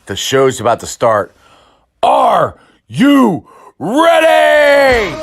The show's about to start. Are you ready?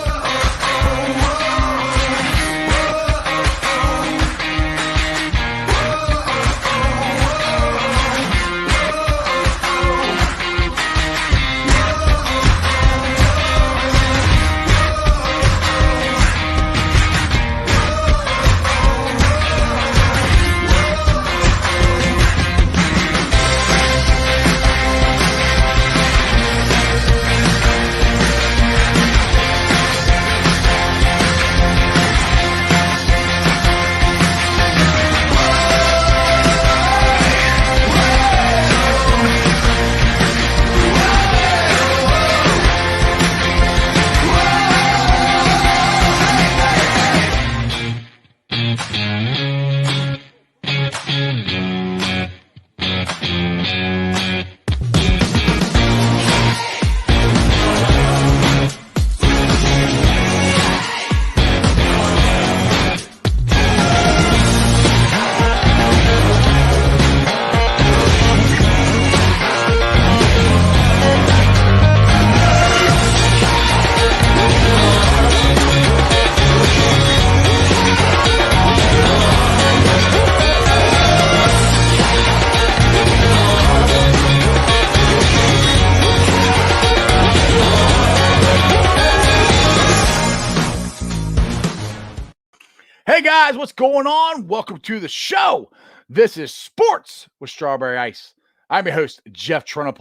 Hey guys, what's going on? Welcome to the show. This is Sports with Strawberry Ice. I'm your host, Jeff Carr,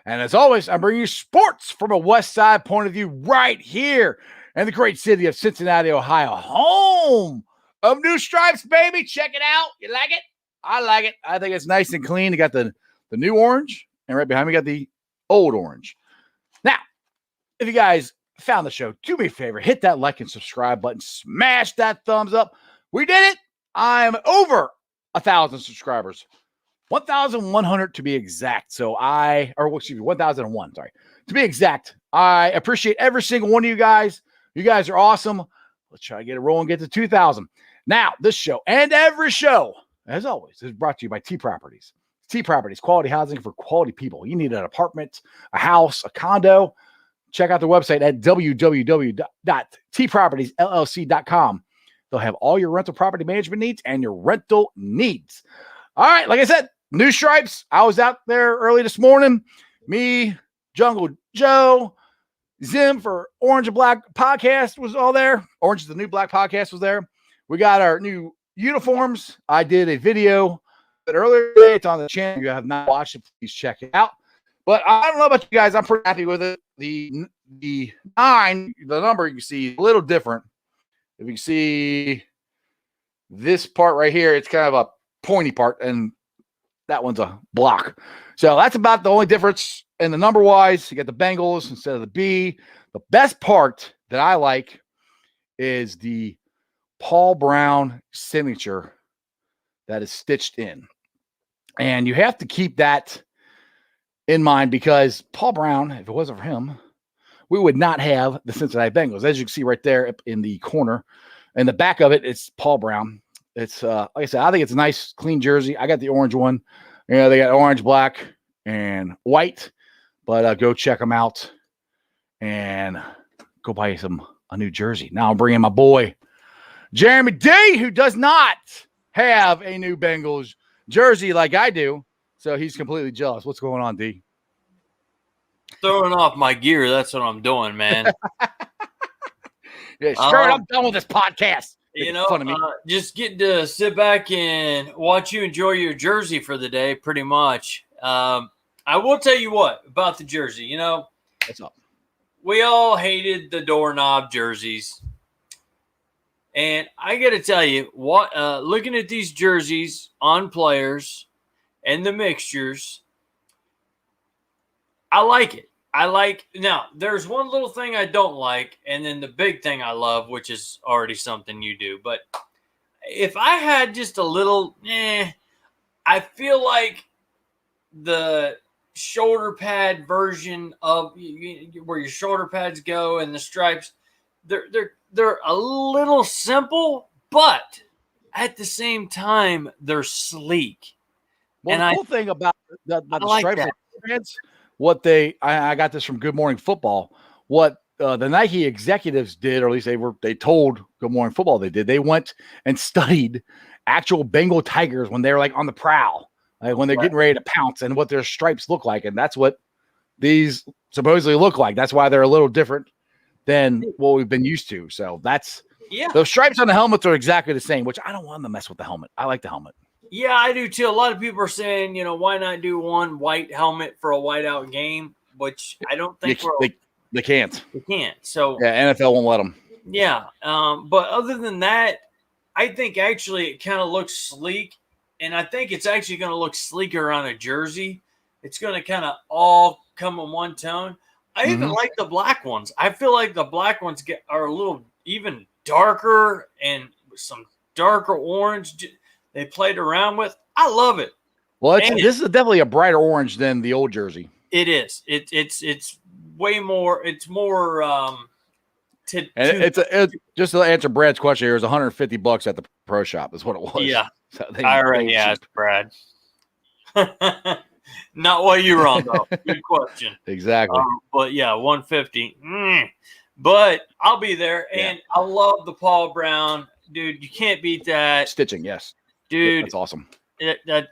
and as always, I'm bringing you sports from a West Side point of view right here in the great city of Cincinnati, Ohio, home of New Stripes, baby. Check it out. You like it? I like it. I think it's nice and clean. You got the new orange, and right behind me, got the old orange. Now, if you guys found the show, do me a favor, hit that like and subscribe button, smash that thumbs up. We did it. I'm over 1,000 subscribers, 1,100 to be exact. 1,001, sorry, to be exact. I appreciate every single one of you guys. You guys are awesome. Let's try to get it rolling, get to 2,000. Now, this show and every show, as always, is brought to you by T Properties. T Properties, quality housing for quality people. You need an apartment, a house, a condo. Check out the website at www.tpropertiesllc.com. They'll have all your rental property management needs and your rental needs. All right, like I said, New Stripes. I was out there early this morning. Me, Jungle Joe, Zim for Orange and Black podcast was all there. Orange is the New Black podcast was there. We got our new uniforms. I did a video earlier today. It's on the channel. If you have not watched it, please check it out. But I don't know about you guys. I'm pretty happy with it. The 9, the number you can see is a little different. If you can see this part right here, it's kind of a pointy part, and that one's a block. So that's about the only difference in the number-wise. You got the Bengals instead of the B. The best part that I like is the Paul Brown signature that is stitched in. And you have to keep that in mind because Paul Brown, if it wasn't for him, we would not have the Cincinnati Bengals. As you can see right there in the corner, in the back of it, it's Paul Brown. It's like I said, I think it's a nice, clean jersey. I got the orange one. You know, they got orange, black, and white. But go check them out and go buy a new jersey. Now I'm bringing my boy Jeremy D, who does not have a new Bengals jersey like I do. So he's completely jealous. What's going on, D? Throwing off my gear. That's what I'm doing, man. Yeah, sure. I'm done with this podcast. You know, just getting to sit back and watch you enjoy your jersey for the day, pretty much. I will tell you what about the jersey. You know, what's up? We all hated the doorknob jerseys. And I got to tell you, what looking at these jerseys on players and the mixtures, I like it. Now, there's one little thing I don't like, and then the big thing I love, which is already something you do. But if I had just a little, I feel like the shoulder pad version of where your shoulder pads go and the stripes, they're a little simple, but at the same time, they're sleek. Well, and the cool thing about the stripe what I got this from Good Morning Football. What the Nike executives did, or at least they told Good Morning Football they went and studied actual Bengal tigers when they're like on the prowl, like when they're getting ready to pounce, and what their stripes look like, and that's what these supposedly look like. That's why they're a little different than what we've been used to. So those stripes on the helmets are exactly the same, which I don't want them to mess with the helmet. I like the helmet. Yeah, I do too. A lot of people are saying, why not do one white helmet for a whiteout game, which I don't think they can't. They can't. So yeah, NFL won't let them. Yeah. But other than that, I think actually it kind of looks sleek, and I think it's actually going to look sleeker on a jersey. It's going to kind of all come in one tone. I even like the black ones. I feel like the black ones are a little even darker and some darker orange. They played around with. I love it. Well, this is definitely a brighter orange than the old jersey. It is. It's way more. It's more. Just to answer Brad's question here, it was $150 at the pro shop. Is what it was. Yeah. So I already asked Brad. Not what you wrong though. Good question. Exactly. But yeah, 150. But I'll be there, and I love the Paul Brown, dude. You can't beat that stitching. Yes. Dude, that's awesome.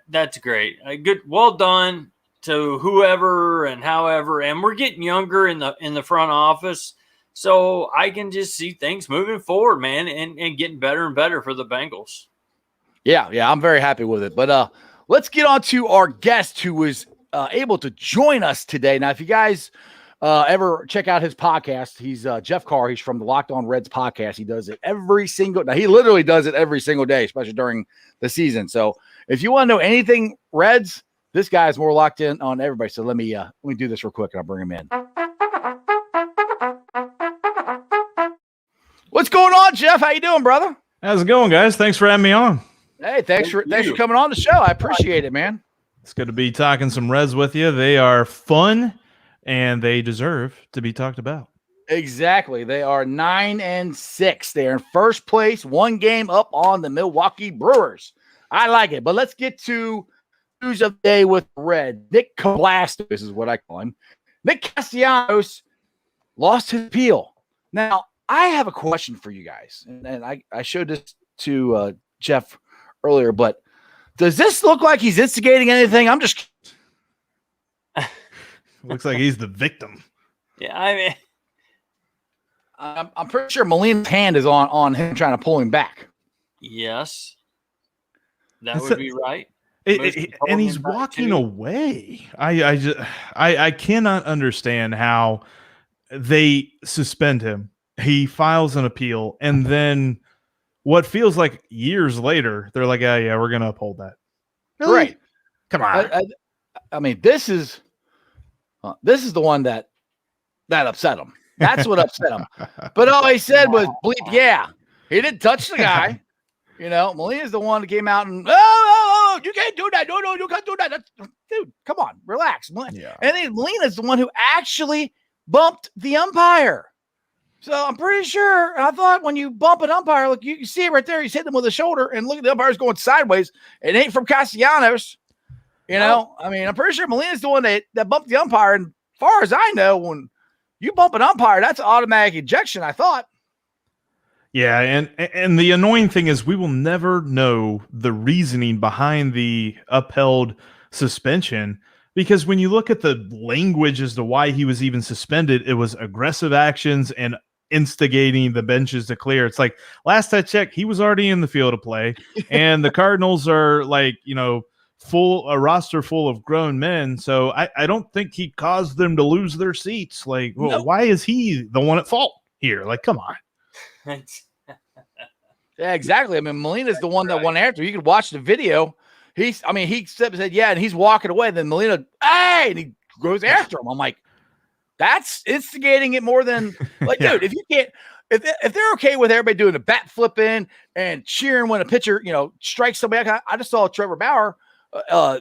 That's great. Good, well done to whoever and however. And we're getting younger in the front office, so I can just see things moving forward, man, and getting better and better for the Bengals. Yeah, I'm very happy with it. But let's get on to our guest who was able to join us today. Now, if you guys ever check out his podcast, he's Jeff Carr. He's from the Locked On Reds podcast. He does it he literally does it every single day, especially during the season. So if you want to know anything Reds, this guy is more locked in on everybody. So let me do this real quick and I'll bring him in. What's going on, Jeff? How you doing, brother? How's it going, guys? Thanks for having me on. Hey, thanks for coming on the show. I appreciate it, man. It's good to be talking some Reds with you. They are fun and they deserve to be talked about. Exactly. They are 9-6. They're in first place, one game up on the Milwaukee Brewers. I like it. But let's get to news of the day with Red. Nick Castellanos, this is what I call him. Nick Castellanos lost his appeal. Now, I have a question for you guys. And I showed this to Jeff earlier, but does this look like he's instigating anything? I'm just looks like he's the victim. Yeah, I mean, I'm pretty sure Molina's hand is on him trying to pull him back. Yes, that would be right. And he's walking away. I cannot understand how they suspend him. He files an appeal, and then what feels like years later, they're like, yeah, we're going to uphold that. Really? Right. Come on. I mean, this is the one that upset him. That's what upset him. But all he said was, bleep, yeah. He didn't touch the guy. Molina's the one that came out and, oh, you can't do that. No, you can't do that. Dude, come on, relax. Yeah. And then Molina's the one who actually bumped the umpire. So I'm pretty sure, I thought when you bump an umpire, look, you can see it right there. He's hitting him with a shoulder, and look at the umpire's going sideways. It ain't from Castellanos. I mean, I'm pretty sure Molina's the one that bumped the umpire. And as far as I know, when you bump an umpire, that's an automatic ejection, I thought. Yeah, and the annoying thing is we will never know the reasoning behind the upheld suspension, because when you look at the language as to why he was even suspended, it was aggressive actions and instigating the benches to clear. It's like, last I checked, he was already in the field of play, and the Cardinals are like, a roster full of grown men. So I don't think he caused them to lose their seats. Like, well, why is he the one at fault here? Like, come on. Yeah, exactly. I mean, Molina's the one that went after. You could watch the video. He said, yeah, and he's walking away. Then Molina, hey, and he goes after him. I'm like, that's instigating it more than, like, dude, if you can't, if they're okay with everybody doing the bat flipping and cheering when a pitcher, strikes somebody. I just saw Trevor Bauer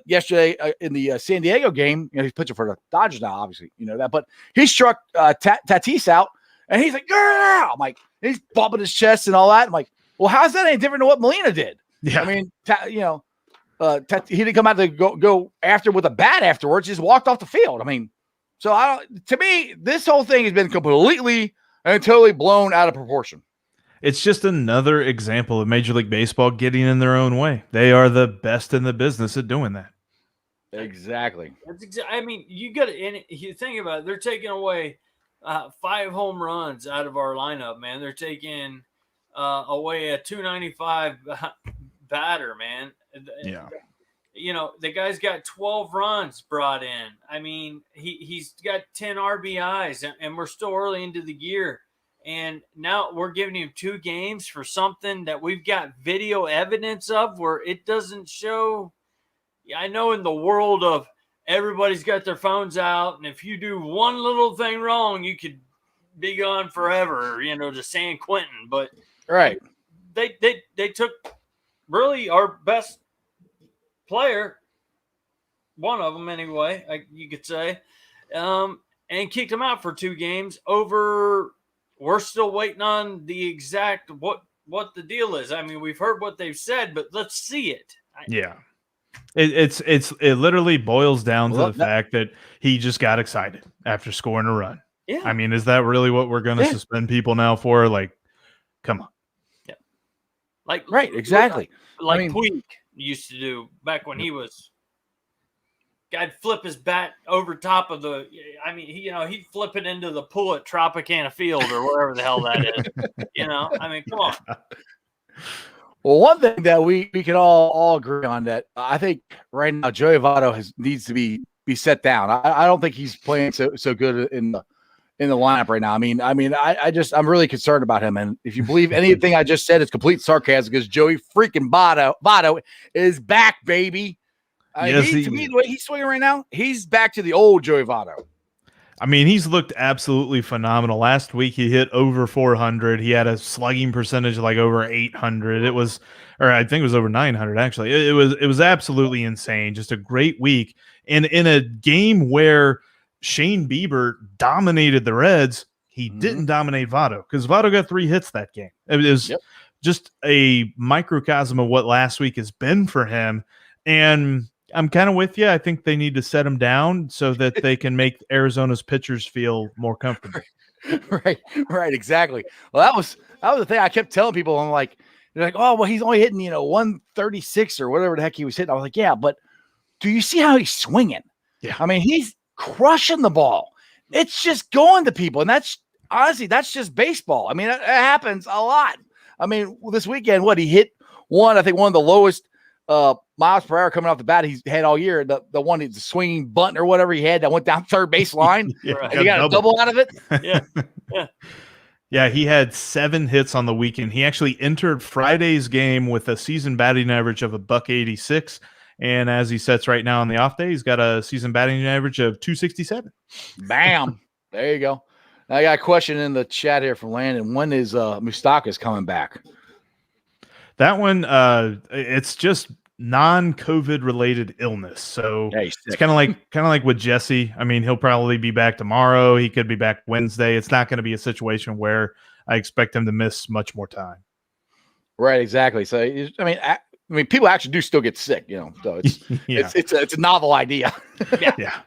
yesterday in the San Diego game. He's pitching for the Dodgers now, obviously, that, but he struck Tatis out, and he's like, girl, I'm like, he's bumping his chest and all that. I'm like, well, how's that any different than what Molina did? Yeah. I mean, he didn't come out to go after with a bat afterwards. He just walked off the field. I mean, so to me, this whole thing has been completely and totally blown out of proportion. It's just another example of Major League Baseball getting in their own way. They are the best in the business at doing that. Exactly. I mean, you got to, and you think about it, they're taking away 5 home runs out of our lineup, man. They're taking away a 295 batter, man. Yeah. You know, the guy's got 12 runs brought in. I mean, he's got 10 RBIs, and we're still early into the year. And now we're giving him 2 games for something that we've got video evidence of where it doesn't show. I know in the world of everybody's got their phones out, and if you do one little thing wrong, you could be gone forever, you know, to San Quentin. But right, they took really our best player, one of them anyway, you could say, and kicked him out for 2 games over. We're still waiting on the exact what the deal is. I mean, we've heard what they've said, but let's see it. Yeah. It literally boils down to the fact that he just got excited after scoring a run. Yeah. I mean, is that really what we're going to suspend people now for? Like, come on. Yeah. Like, right. Exactly. Like Puig used to do back when he was. I'd flip his bat over top of the. I mean, he'd flip it into the pool at Tropicana Field or wherever the hell that is. I mean, come on. Well, one thing that we can all agree on that I think right now Joey Votto needs to be set down. I don't think he's playing so good in the lineup right now. I mean, I'm really concerned about him. And if you believe anything I just said, it's complete sarcasm because Joey freaking Votto is back, baby. Yes, to me, the way he's swinging right now, he's back to the old Joey Votto. I mean, he's looked absolutely phenomenal. Last week, he hit over 400. He had a slugging percentage like over 800. I think it was over 900, actually. It was absolutely insane. Just a great week. And in a game where Shane Bieber dominated the Reds, he didn't dominate Votto because Votto got 3 hits that game. It was just a microcosm of what last week has been for him. And I'm kind of with you. I think they need to set him down so that they can make Arizona's pitchers feel more comfortable. Right, exactly. Well, that was the thing I kept telling people. I'm like, they're like, oh, well, he's only hitting 136 or whatever the heck he was hitting. I was like, yeah, but do you see how he's swinging? Yeah, I mean, he's crushing the ball. It's just going to people, and that's just baseball. I mean, it happens a lot. I mean, this weekend, he hit one of the lowest miles per hour coming off the bat he's had all year. The one, the swinging bunt or whatever he had that went down third base line. He got a double out of it. Yeah, he had 7 hits on the weekend. He actually entered Friday's game with a season batting average of $186. And as he sits right now on the off day, he's got a season batting average of 267. Bam. There you go. I got a question in the chat here from Landon. When is Moustakas coming back? That one, it's just non-COVID related illness. So it's kind of like with Jesse. I mean, he'll probably be back tomorrow. He could be back Wednesday. It's not going to be a situation where I expect him to miss much more time. Right, exactly. So I mean, people actually do still get sick, So it's it's a novel idea. Yeah.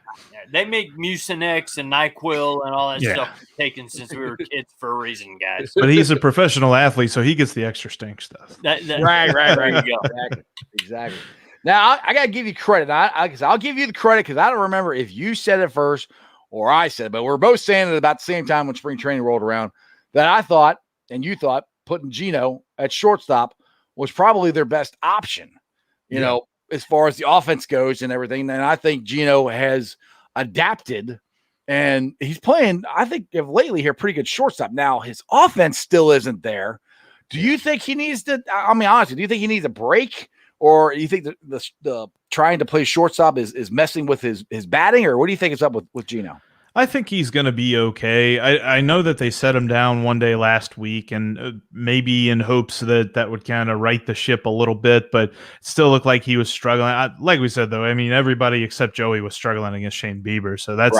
They make Mucinex and NyQuil and all that stuff taken since we were kids for a reason, guys. But he's a professional athlete, so he gets the extra stink stuff. Right. There you go. Exactly. Now, I got to give you credit. I'll give you the credit because I don't remember if you said it first or I said it, but we're both saying it about the same time when spring training rolled around that I thought and you thought putting Gino at shortstop was probably their best option, you know, as far as the offense goes and everything. And I think Gino has adapted and he's playing, I think, lately here pretty good shortstop. Now his offense still isn't there. Do you think he needs to? I mean, honestly, do you think he needs a break, or do you think the trying to play shortstop is messing with his batting, or what do you think is up with Gino? I think he's going to be okay. I know that they set him down one day last week, and maybe in hopes that would kind of right the ship a little bit, but it still looked like he was struggling. Like we said, though, I mean, everybody except Joey was struggling against Shane Bieber, so that's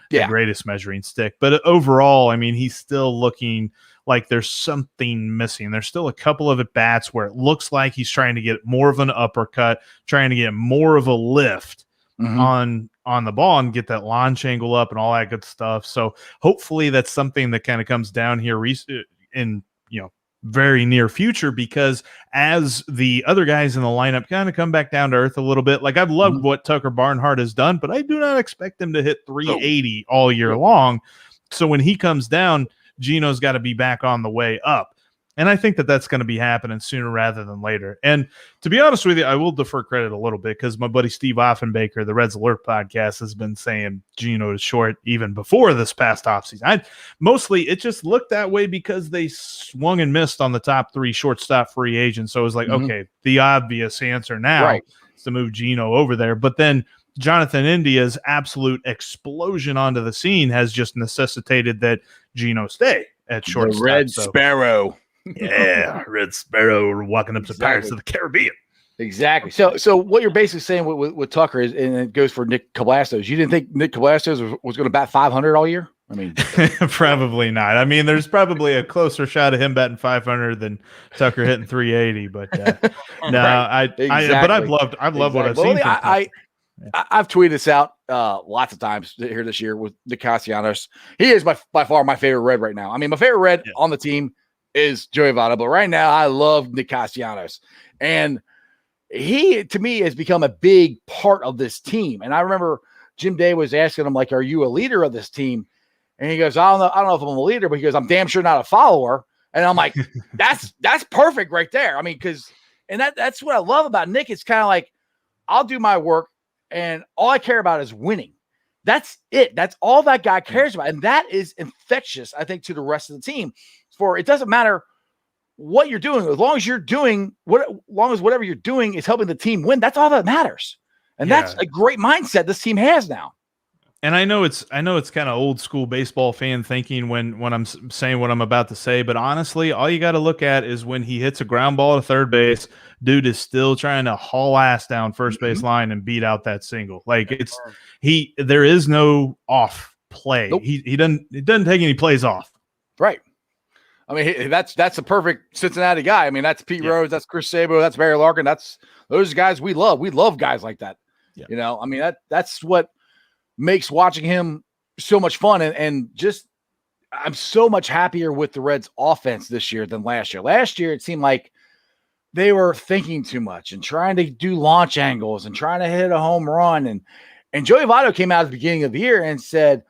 the greatest measuring stick. But overall, I mean, he's still looking like there's something missing. There's still a couple of at-bats where it looks like he's trying to get more of an uppercut, trying to get more of a lift on the ball and get that launch angle up and all that good stuff. So hopefully that's something that kind of comes down here in, very near future, because as the other guys in the lineup kind of come back down to earth a little bit, like I've loved what Tucker Barnhart has done, but I do not expect him to hit 380 all year long. So when he comes down, Gino's got to be back on the way up. And I think that that's going to be happening sooner rather than later. And to be honest with you, I will defer credit a little bit because my buddy Steve Offenbaker, the Reds Alert podcast, has been saying Gino is short even before this past offseason. Mostly it just looked that way because they swung and missed on the top 3 shortstop free agents. So it was like, okay, the obvious answer now is to move Gino over there. But then Jonathan India's absolute explosion onto the scene has just necessitated that Gino stay at shortstop. The Red Sparrow. Yeah, Red Sparrow walking up to Pirates of the Caribbean. Exactly. So what you're basically saying with Tucker is, and it goes for Nick Castellanos, you didn't think Nick Castellanos was going to bat 500 all year? I mean, probably not. I mean, there's probably a closer shot of him batting 500 than Tucker hitting 380. But no, but I've loved what I've seen. I've tweeted this out lots of times here this year with Nick Castellanos. He is by far my favorite Red right now. I mean, my favorite Red on the team is Joey Votto, but right now I love Nick Castellanos. And he, to me, has become a big part of this team. And I remember Jim Day was asking him, like, are you a leader of this team? And he goes, I don't know if I'm a leader, but he goes, I'm damn sure not a follower. And I'm like, that's perfect right there. I mean, that's what I love about Nick. It's kind of like, I'll do my work and all I care about is winning. That's it. That's all that guy cares about. And that is infectious, I think, to the rest of the team. For it doesn't matter what you're doing, as long as whatever you're doing is helping the team win, that's all that matters. And that's a great mindset this team has now. And I know it's kind of old school baseball fan thinking when I'm saying what I'm about to say, but honestly, all you got to look at is when he hits a ground ball to third base, dude is still trying to haul ass down first base line and beat out that single. Like there is no off play. Nope. He doesn't take any plays off. Right. I mean, that's a perfect Cincinnati guy. I mean, that's Pete Rose, that's Chris Sabo, that's Barry Larkin. Those guys we love. We love guys like that. Yeah. I mean, that's what makes watching him so much fun. And just, I'm so much happier with the Reds offense this year than last year. Last year, it seemed like they were thinking too much and trying to do launch angles and trying to hit a home run. And Joey Votto came out at the beginning of the year and said,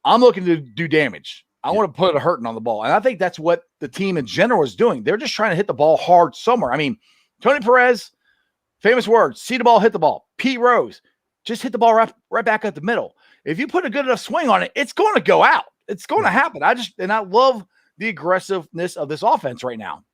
I'm looking to do damage. I want to put a hurting on the ball. And I think that's what the team in general is doing. They're just trying to hit the ball hard somewhere. I mean, Tony Perez, famous words, see the ball, hit the ball. Pete Rose, just hit the ball right back at the middle. If you put a good enough swing on it, it's going to go out. It's going to happen. I love the aggressiveness of this offense right now.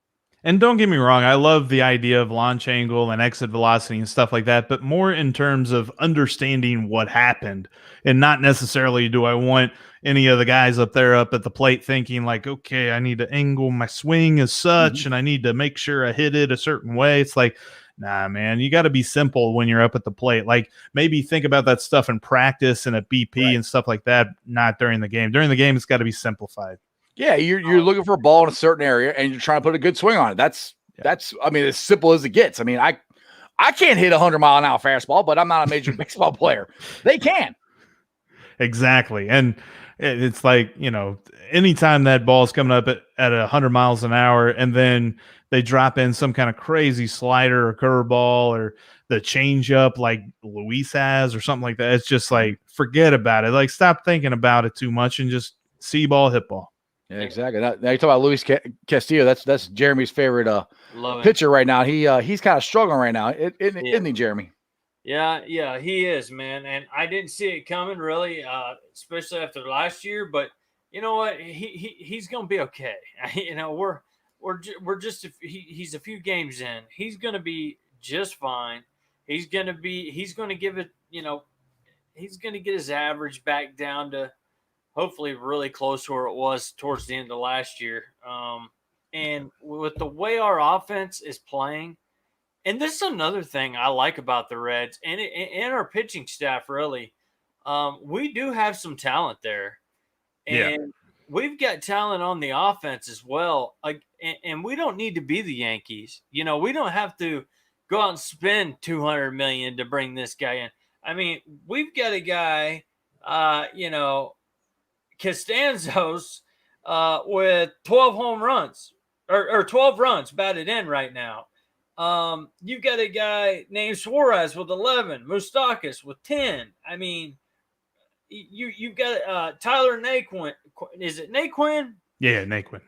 And don't get me wrong, I love the idea of launch angle and exit velocity and stuff like that, but more in terms of understanding what happened and not necessarily do I want any of the guys up at the plate thinking like, okay, I need to angle my swing as such and I need to make sure I hit it a certain way. It's like, nah, man, you got to be simple when you're up at the plate. Like maybe think about that stuff in practice and at BP and stuff like that, not during the game. During the game, it's got to be simplified. Yeah, you're looking for a ball in a certain area and you're trying to put a good swing on it. That's I mean, as simple as it gets. I mean, I can't hit 100-mile-an-hour fastball, but I'm not a major baseball player. They can. Exactly. And it's like, anytime that ball is coming up at 100 miles an hour and then they drop in some kind of crazy slider or curveball or the changeup like Luis has or something like that, it's just like, forget about it. Like, stop thinking about it too much and just see ball, hit ball. Yeah, exactly. Now you talk about Luis Castillo. That's Jeremy's favorite pitcher right now. He's kind of struggling right now, isn't he, Jeremy? Yeah, he is, man. And I didn't see it coming really, especially after last year. But you know what? He's going to be okay. We're just he's a few games in. He's going to be just fine. He's going to give it. He's going to get his average back down to hopefully really close to where it was towards the end of last year. And with the way our offense is playing, and this is another thing I like about the Reds and our pitching staff, really. we do have some talent there, Yeah. and we've got talent on the offense as well. Like, and we don't need to be the Yankees. You know, we don't have to go out and spend $200 million to bring this guy in. I mean, we've got a guy, you know, Castellanos, with 12 home runs or 12 runs batted in right now. You've got a guy named Suarez with 11, Moustakas with 10. I mean, you've got Tyler Naquin. Is it Naquin? Yeah, Naquin.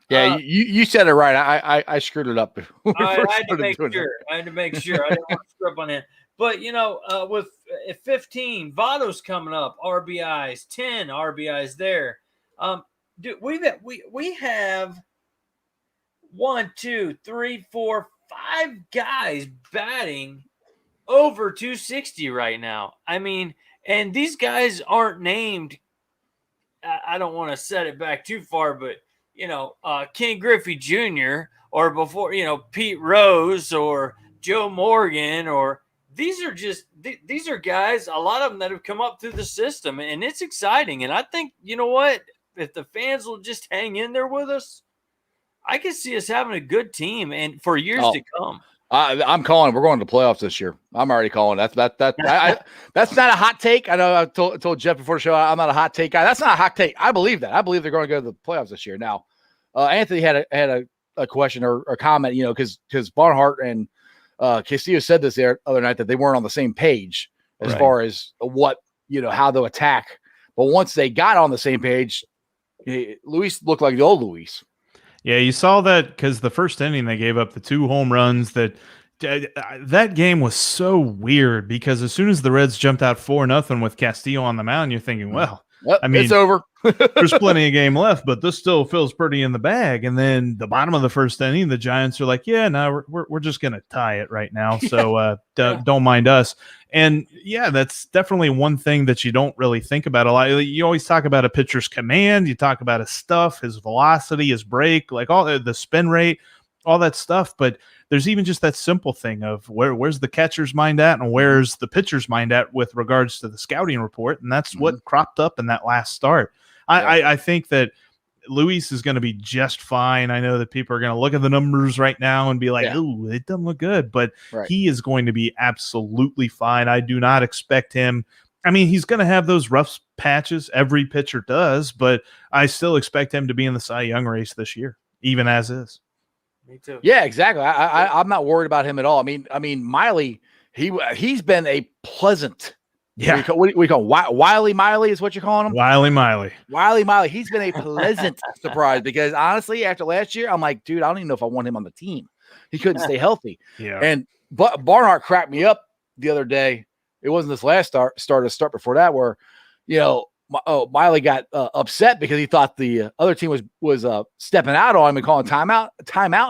Yeah, you said it right. I screwed it up. I had to make sure. I didn't want to screw up on him. But, you know, with 15, Votto's coming up, RBIs, 10 RBIs there. Dude, we have 1, 2, 3, 4, 5 guys batting over 260 right now. I mean, and these guys aren't named. I don't want to set it back too far, but, you know, Ken Griffey Jr. or before, you know, Pete Rose or Joe Morgan, or these are guys, a lot of them that have come up through the system, and it's exciting. And I think, you know what, if the fans will just hang in there with us, I can see us having a good team and for years to come. I'm calling. We're going to the playoffs this year. I'm already calling. That's not a hot take. I know I told Jeff before the show I'm not a hot take guy. That's not a hot take. I believe that. I believe they're going to go to the playoffs this year. Now, Anthony had a question or comment, you know, because Barnhart and Castillo said this the other night that they weren't on the same page as far as what, you know, how they'll attack. But once they got on the same page, Luis looked like the old Luis. Yeah, you saw that because the first inning they gave up the 2 home runs. That game was so weird because as soon as the Reds jumped out 4-0 with Castillo on the mound, you're thinking, well, I mean, it's over. There's plenty of game left, but this still feels pretty in the bag. And then the bottom of the first inning, the Giants are like, yeah, no, we're just going to tie it right now. So don't mind us. And yeah, that's definitely one thing that you don't really think about a lot. You always talk about a pitcher's command. You talk about his stuff, his velocity, his break, like all the spin rate, all that stuff. But there's even just that simple thing of where's the catcher's mind at and where's the pitcher's mind at with regards to the scouting report. And that's what cropped up in that last start. I think that Luis is going to be just fine. I know that people are going to look at the numbers right now and be like, "Ooh, it doesn't look good," but he is going to be absolutely fine. I do not expect him. I mean, he's going to have those rough patches. Every pitcher does, but I still expect him to be in the Cy Young race this year, even as is. Me too. Yeah, exactly. I'm not worried about him at all. I mean, Miley, he's been a pleasant. Yeah. We call Wiley Miley is what you're calling him? Wiley Miley. He's been a pleasant surprise because honestly, after last year, I'm like, dude, I don't even know if I want him on the team. He couldn't stay healthy. Yeah. But Barnhart cracked me up the other day. It wasn't this last start before that where, you know, Miley got upset because he thought the other team was stepping out on him and calling timeout.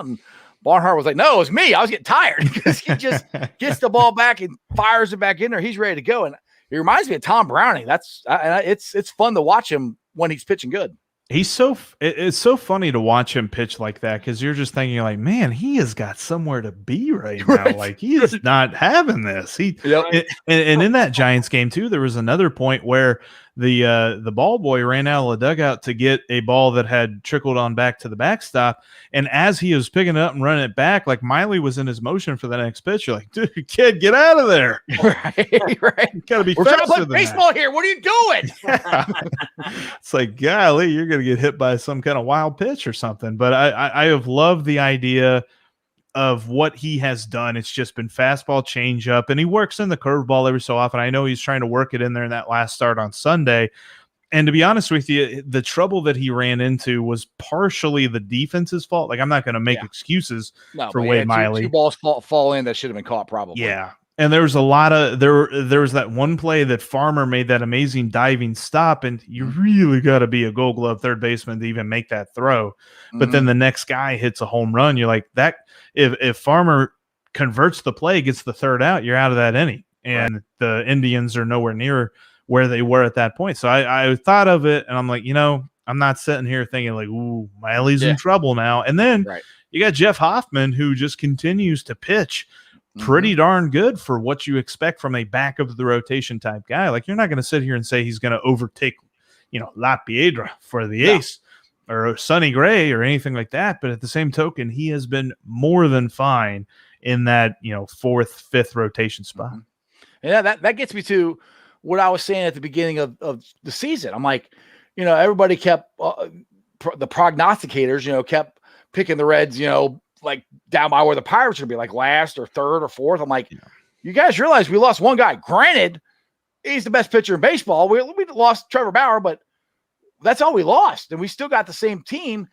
And Barnhart was like, no, it was me. I was getting tired because he just gets the ball back and fires it back in there. He's ready to go. And it reminds me of Tom Browning. It's fun to watch him when he's pitching good. It's so funny to watch him pitch like that because you're just thinking like, man, he has got somewhere to be right now. Like he is not having this. And in that Giants game too, there was another point where the ball boy ran out of the dugout to get a ball that had trickled on back to the backstop. And as he was picking it up and running it back, like Miley was in his motion for the next pitch. You're like, dude, kid, get out of there. Right. You gotta be We're faster trying to play than baseball that. here. What are you doing? It's like, golly, you're going to get hit by some kind of wild pitch or something. But I have loved the idea of what he has done. It's just been fastball, changeup, and he works in the curveball every so often. I know he's trying to work it in there in that last start on Sunday. And to be honest with you, the trouble that he ran into was partially the defense's fault. Like, I'm not going to make excuses for Wade Miley. Two balls fall in that should have been caught probably. Yeah. And there was a lot of there was that one play that Farmer made that amazing diving stop, and you really got to be a Gold Glove third baseman to even make that throw. But then the next guy hits a home run. You're like, that if Farmer converts the play, gets the third out, you're out of that inning. And the Indians are nowhere near where they were at that point. So I thought of it, and I'm like, I'm not sitting here thinking like, ooh, Miley's in trouble now. And then you got Jeff Hoffman, who just continues to pitch pretty darn good for what you expect from a back of the rotation type guy. Like, you're not going to sit here and say he's going to overtake, La Piedra for the ace or Sonny Gray or anything like that. But at the same token, he has been more than fine in that, 4th, 5th rotation spot. Yeah, that gets me to what I was saying at the beginning of the season. I'm like, everybody kept the prognosticators, kept picking the Reds, like down by where the Pirates would be, like last or 3rd or 4th. I'm like, you guys realize we lost one guy. Granted, he's the best pitcher in baseball. We lost Trevor Bauer, but that's all we lost, and we still got the same team.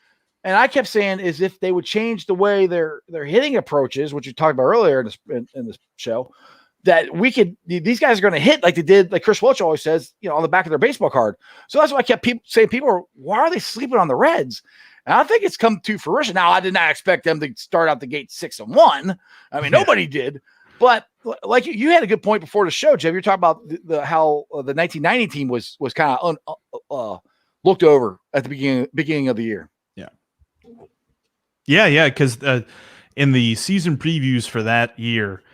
And I kept saying is if they would change the way their hitting approaches, which you talked about earlier in this show, that these guys are going to hit like they did, like Chris Welch always says, on the back of their baseball card. So that's why I kept saying why are they sleeping on the Reds? And I think it's come to fruition. Now, I did not expect them to start out the gate 6-1. I mean, nobody did. But like you had a good point before the show, Jeff. You're talking about how the 1990 team was kind of looked over at the beginning of the year. Yeah, because in the season previews for that year,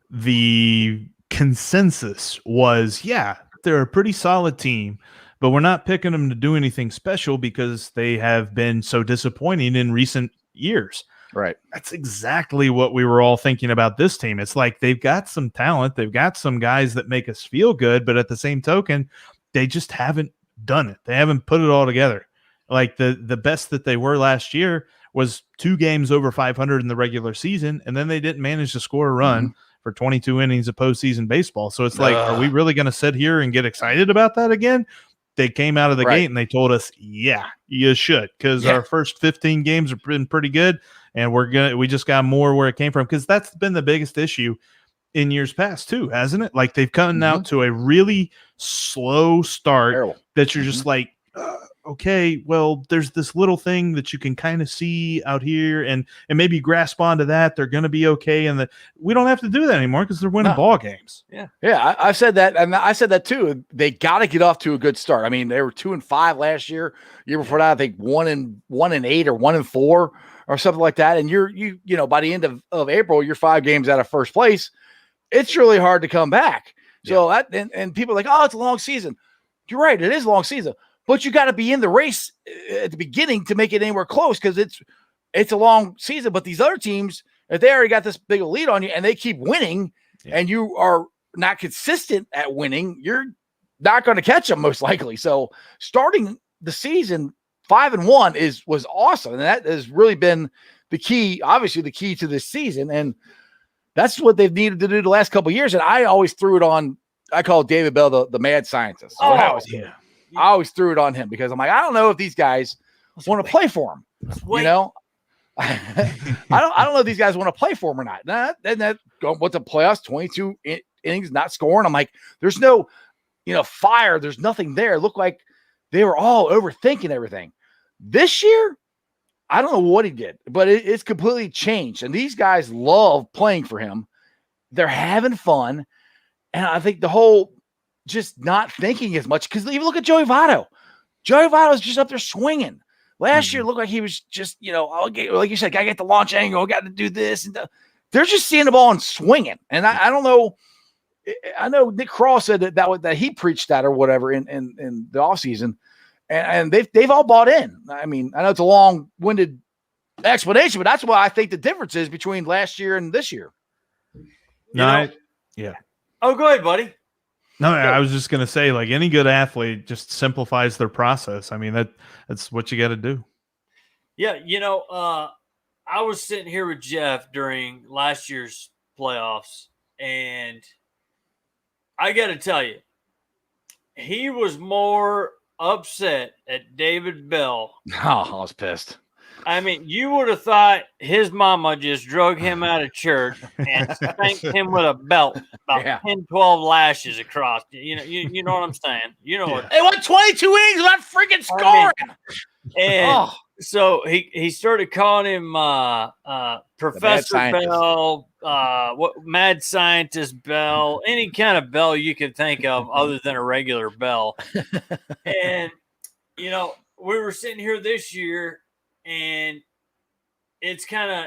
the consensus was, they're a pretty solid team, but we're not picking them to do anything special because they have been so disappointing in recent years. Right. That's exactly what we were all thinking about this team. It's like they've got some talent. They've got some guys that make us feel good, but at the same token, they just haven't done it. They haven't put it all together. Like the best that they were last year was 2 games over 500 in the regular season, and then they didn't manage to score a run for 22 innings of postseason baseball. So it's like, are we really going to sit here and get excited about that again? They came out of the gate and they told us, you should, because our first 15 games have been pretty good, and we just got more where it came from, because that's been the biggest issue in years past too, hasn't it? Like, they've come out to a really slow start that you're just like, okay, well, there's this little thing that you can kind of see out here and maybe grasp onto that. They're going to be okay. And we don't have to do that anymore because they're winning ball games. Yeah. I've said that. And I said that too. They got to get off to a good start. I mean, they were 2-5 last year. Year before that, I think 1-8 or 1-4 or something like that. And you by the end of April, you're 5 games out of first place. It's really hard to come back. So and people are like, oh, it's a long season. You're right. It is a long season. But you got to be in the race at the beginning to make it anywhere close, because it's a long season. But these other teams, if they already got this big a lead on you and they keep winning and you are not consistent at winning, you're not going to catch them most likely. So starting the season 5-1 was awesome. And that has really been the key, obviously the key to this season. And that's what they've needed to do the last couple of years. And I always threw it on, I call David Bell the mad scientist. I always threw it on him because I'm like, I don't know if these guys want to play for him. I don't know if these guys want to play for him or not. Then that going with the playoffs, 22 innings, not scoring. I'm like, there's no, fire. There's nothing there. It looked like they were all overthinking everything. This year, I don't know what he did, but it's completely changed. And these guys love playing for him. They're having fun. And I think the whole just not thinking as much, because even look at Joey Votto. Joey Votto's just up there swinging. Last year, it looked like he was just, like you said, got to get the launch angle, got to do this. And they're just seeing the ball and swinging. And I don't know. I know Nick Castellanos said that he preached that or whatever in the offseason. And they've all bought in. I mean, I know it's a long-winded explanation, but that's what I think the difference is between last year and this year. Oh, go ahead, buddy. No, I was just going to say, like, any good athlete just simplifies their process. I mean, that's what you got to do. Yeah, I was sitting here with Jeff during last year's playoffs, and I got to tell you, he was more upset at David Bell. Oh, I was pissed. I mean, you would have thought his mama just drug him out of church and spanked him with a belt, about 10, 12 lashes across. You know what I'm saying? You know what? They won 22 innings without freaking scoring. So he started calling him Professor Bell, mad scientist Bell, any kind of Bell you could think of other than a regular Bell. And we were sitting here this year. And it's kind of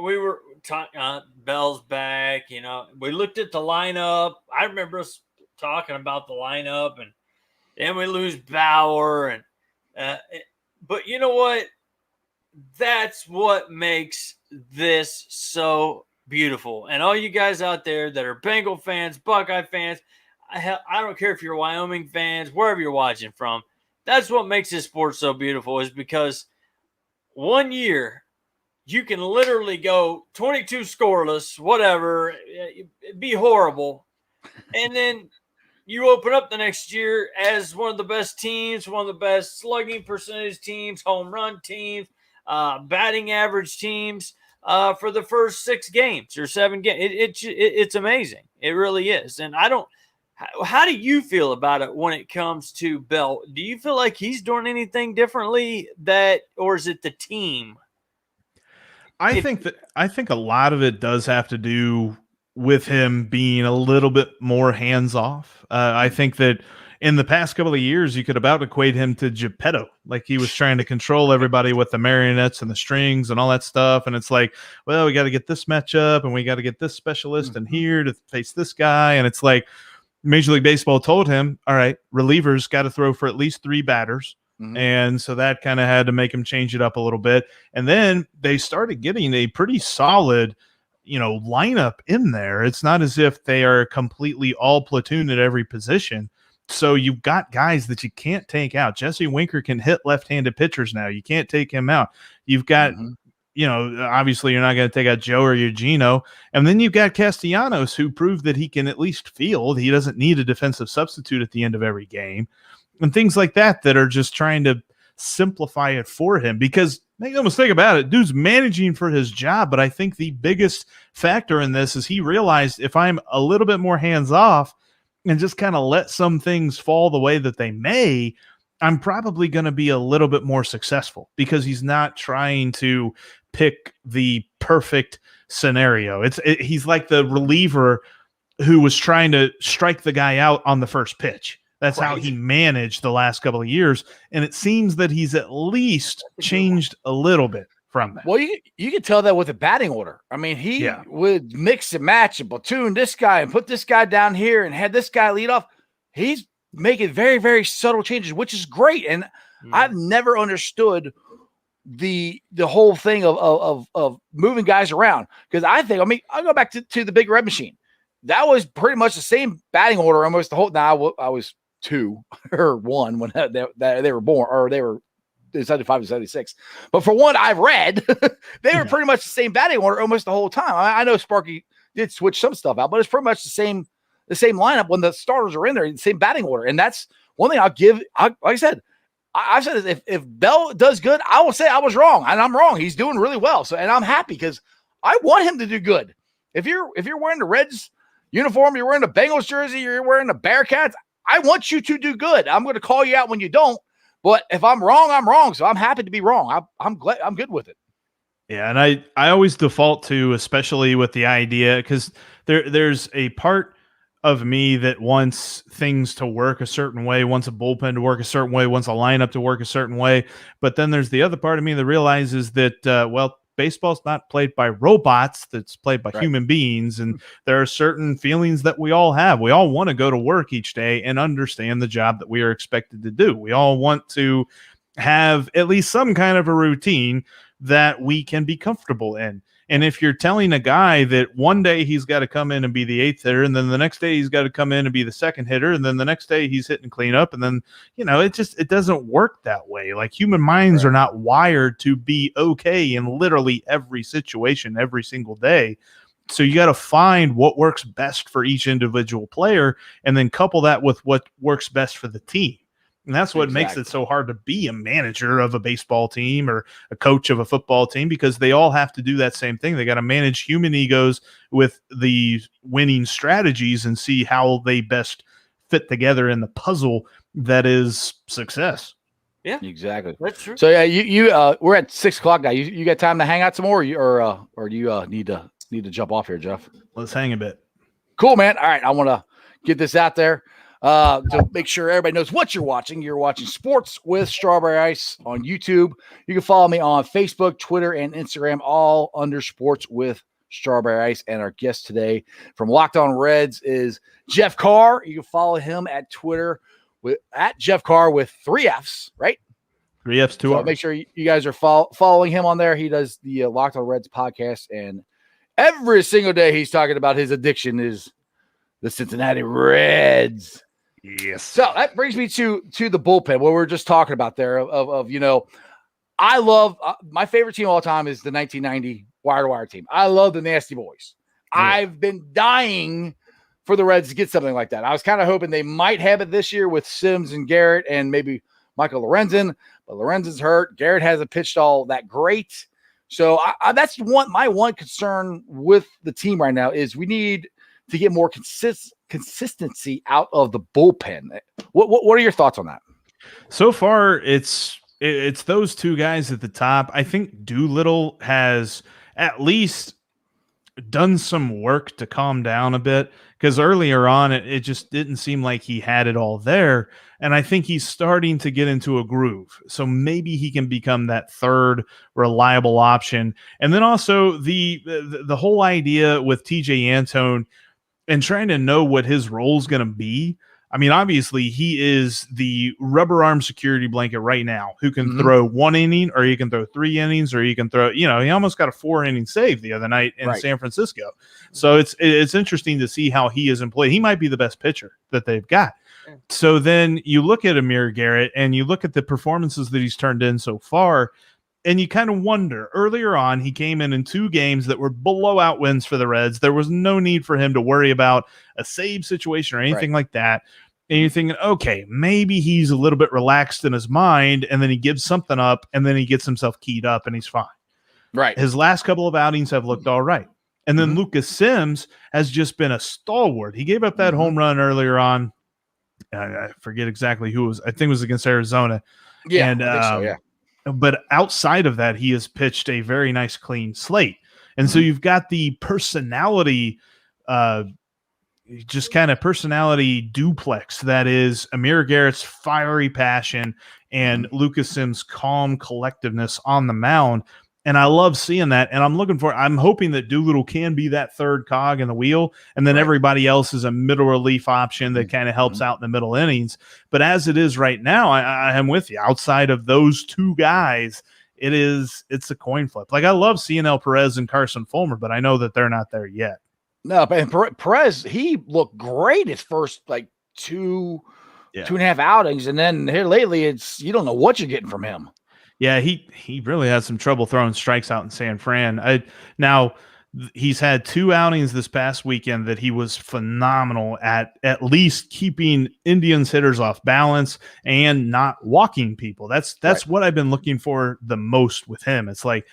we were talking, Bell's back, you know, we looked at the lineup. I remember us talking about the lineup, and then we lose Bauer. But you know what? That's what makes this so beautiful. And all you guys out there that are Bengal fans, Buckeye fans, I don't care if you're Wyoming fans, wherever you're watching from, that's what makes this sport so beautiful, is because one year you can literally go 22 scoreless, whatever, it'd be horrible. And then you open up the next year as one of the best teams, one of the best slugging percentage teams, home run teams, batting average teams for the first 6 games or 7 games. It's amazing. It really is. And how do you feel about it when it comes to Bell? Do you feel like he's doing anything differently or is it the team? I think a lot of it does have to do with him being a little bit more hands off. I think that in the past couple of years, you could about equate him to Geppetto. Like, he was trying to control everybody with the marionettes and the strings and all that stuff. And it's like, well, we got to get this matchup and we got to get this specialist in here to face this guy. And it's like Major League Baseball told him, all right, relievers got to throw for at least 3 batters. And so that kind of had to make him change it up a little bit. And then they started getting a pretty solid, lineup in there. It's not as if they are completely all platoon at every position. So you've got guys that you can't take out. Jesse Winker can hit left-handed pitchers now. You can't take him out. You've got, obviously you're not going to take out Joe or Eugenio. And then you've got Castellanos, who proved that he can at least field. He doesn't need a defensive substitute at the end of every game. And things like that are just trying to simplify it for him, because make no mistake about it, dude's managing for his job. But I think the biggest factor in this is he realized, if I'm a little bit more hands off and just kind of let some things fall the way that they may, I'm probably going to be a little bit more successful, because he's not trying to pick the perfect scenario. He's like the reliever who was trying to strike the guy out on the first pitch. That's right. How he managed the last couple of years. And it seems that he's at least changed a little bit from that. Well, you can tell that with the batting order. I mean, he would mix and match and platoon this guy and put this guy down here and had this guy lead off. He's making very, very subtle changes, which is great. And I've never understood the whole thing of moving guys around. Because I'll go back to the Big Red Machine. That was pretty much the same batting order almost the whole. Now I was 2 or 1 when they were born, or they were 75 to 76. But for what I've read, they were pretty much the same batting order almost the whole time. I know Sparky did switch some stuff out, but it's pretty much the same lineup when the starters are in there, the same batting order. And that's one thing I'll give. Like I said, I've said this, if Bell does good, I will say I was wrong, and I'm wrong. He's doing really well. So, and I'm happy because I want him to do good. If you're wearing the Reds uniform, you're wearing the Bengals jersey, you're wearing the Bearcats, I want you to do good. I'm going to call you out when you don't. But if I'm wrong, I'm wrong. So I'm happy to be wrong. I'm glad. I'm good with it. Yeah, and I always default to, especially with the idea, because there's a part of me that wants things to work a certain way, wants a bullpen to work a certain way, wants a lineup to work a certain way. But then there's the other part of me that realizes that, baseball's not played by robots, that's played by human beings. And there are certain feelings that we all have. We all want to go to work each day and understand the job that we are expected to do. We all want to have at least some kind of a routine that we can be comfortable in. And if you're telling a guy that one day he's got to come in and be the 8th hitter, and then the next day he's got to come in and be the 2nd hitter, and then the next day he's hitting cleanup, and then, it doesn't work that way. Like, human minds are not wired to be okay in literally every situation, every single day. So you got to find what works best for each individual player, and then couple that with what works best for the team. And that's what makes it so hard to be a manager of a baseball team or a coach of a football team, because they all have to do that same thing. They got to manage human egos with the winning strategies and see how they best fit together in the puzzle that is success. Yeah, exactly. That's true. So you we're at 6:00 now. You got time to hang out some more, or do you need to jump off here, Jeff? Let's hang a bit. Cool, man. All right, I want to get this out there. To make sure everybody knows what you're watching. You're watching Sports with Strawberry Ice on YouTube. You can follow me on Facebook, Twitter, and Instagram, all under Sports with Strawberry Ice. And our guest today from Locked On Reds is Jeff Carr. You can follow him at Twitter at Jeff Carr with 3 Fs, right? 3 Fs, 2 so Rs. Make sure you guys are following him on there. He does the Locked On Reds podcast, and every single day he's talking about his addiction is the Cincinnati Reds. Yes. So that brings me to the bullpen, what we were just talking about there of I love my favorite team of all time is the 1990 wire-to-wire team. I love the Nasty Boys. Yeah. I've been dying for the Reds to get something like that. I was kind of hoping they might have it this year with Sims and Garrett and maybe Michael Lorenzen, but Lorenzen's hurt. Garrett hasn't pitched all that great. So that's my one concern with the team right now is we need to get more consistency out of the bullpen. What are your thoughts on that? So far, it's those two guys at the top. I think Doolittle has at least done some work to calm down a bit, because earlier on it just didn't seem like he had it all there, and I think he's starting to get into a groove. So maybe he can become that third reliable option. And then also the whole idea with TJ Antone and trying to know what his role is going to be. I mean, obviously, he is the rubber arm security blanket right now who can throw 1 inning, or he can throw 3 innings, or he can throw, he almost got a 4-inning save the other night in San Francisco. So it's interesting to see how he is employed. He might be the best pitcher that they've got. So then you look at Amir Garrett and you look at the performances that he's turned in so far, and you kind of wonder. Earlier on, he came in 2 games that were blowout wins for the Reds. There was no need for him to worry about a save situation or anything like that. And you're thinking, okay, maybe he's a little bit relaxed in his mind, and then he gives something up, and then he gets himself keyed up, and he's fine. Right. His last couple of outings have looked all right. And then Lucas Sims has just been a stalwart. He gave up that home run earlier on. I forget exactly who it was. I think it was against Arizona. Yeah, and, I think so, yeah. But outside of that, he has pitched a very nice, clean slate. And so you've got the personality, just kind of personality duplex that is Amir Garrett's fiery passion and Lucas Sims' calm collectiveness on the mound. And I love seeing that. And I'm hoping that Doolittle can be that third cog in the wheel. And then everybody else is a middle relief option that kind of helps out in the middle innings. But as it is right now, I am with you. Outside of those 2 guys, it's a coin flip. Like, I love seeing El Perez and Carson Fulmer, but I know that they're not there yet. No, but Perez, he looked great his first 2.5 outings. And then here lately, you don't know what you're getting from him. Yeah, he really had some trouble throwing strikes out in San Fran. Now, he's had 2 outings this past weekend that he was phenomenal at least keeping Indians hitters off balance and not walking people. That's what I've been looking for the most with him. It's like